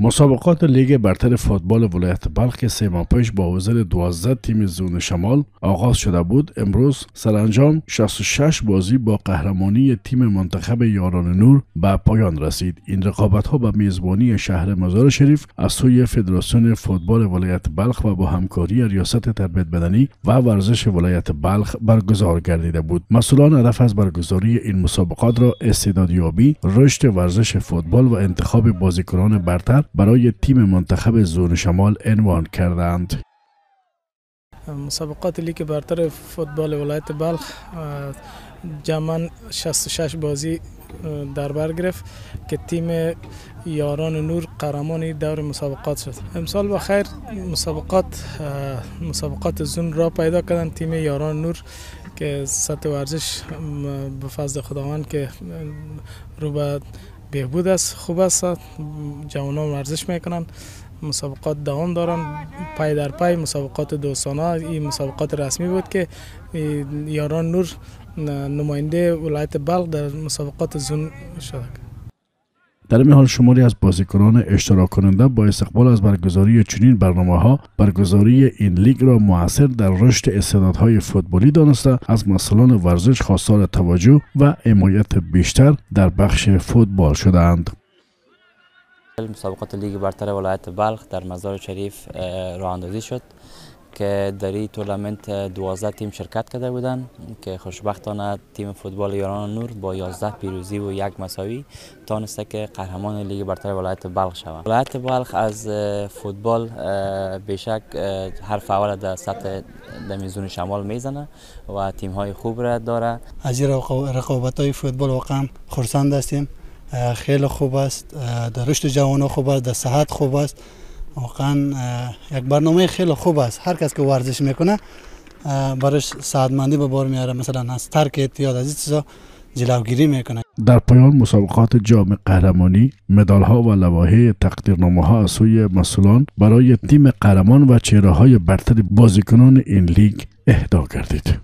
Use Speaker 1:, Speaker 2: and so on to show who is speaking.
Speaker 1: مسابقات لیگ برتر فوتبال ولایت بلخ که 3 ماه پیش با حضور 12 تیم زون شمال آغاز شده بود، امروز سرانجام 66 بازی با قهرمانی تیم منتخب یاران نور به پایان رسید. این رقابت‌ها به میزبانی شهر مزار شریف از سوی فدراسیون فوتبال ولایت بلخ و با همکاری ریاست تربیت بدنی و ورزش ولایت بلخ برگزار گردیده بود. مسئولان هدف از برگزاری این مسابقات را استعدادیابی، رشد ورزش فوتبال و انتخاب بازیکنان برتر برای تیم منتخب زون شمال عنوان کردند.
Speaker 2: مسابقات لیگ برتر فوتبال ولایت بلخ جمعاً 66 بازی در بر گرفت که تیم یاران نور قهرمان دور مسابقات شد. امسال بخیر مسابقات زون را پیدا کردن. تیم یاران نور که سطح ورزش به فضل خداوند که رو به بهبود است، خوب است، جوانان ورزش میکنن، مسابقات دوام دارن، پای در پای مسابقات دوستانه. این مسابقات رسمی بود که یاران نور نماینده ولایت بلخ در مسابقات زون شد.
Speaker 1: در این حال شماری از بازیکنان اشتراک کننده با استقبال از برگزاری چنین برنامه‌ها برگزاری این لیگ را موثر در رشد استعدادهای فوتبالی دانسته از مسئولان ورزش خواستار توجه و حمایت بیشتر در بخش فوتبال شدند.
Speaker 3: مسابقات لیگ برتر ولایت بلخ در مزار شریف راه اندازی شد که در این تورنمنت 12 تیم شرکت کرده بودند که خوشبختانه تیم فوتبال یاران نور با 11 پیروزی و 1 مساوی تانسته که قهرمان لیگ برتر ولایت بلخ شود. ولایت بلخ از فوتبال بیشک حرف اول در سطح زون شمال میزنه و تیم های خوب را داره.
Speaker 4: از این رقابت های فوتبال واقعا خرسند هستیم. خیلی خوب است، در رشد جوانان خوب است، در صحت خوب است. واقعا یک برنامه خیلی خوب است. هر کس که ورزش میکنه برش سعادتمندی به بار میاره، مثلا از ترک اعتیاد از این چیزا جلوگیری میکنه.
Speaker 1: در پایان مسابقات جام قهرمانی، مدال ها و لوایح تقدیرنامه ها از سوی مسئولان برای تیم قهرمان و چهره های برتر بازیکنان این لیگ اهدا گردید.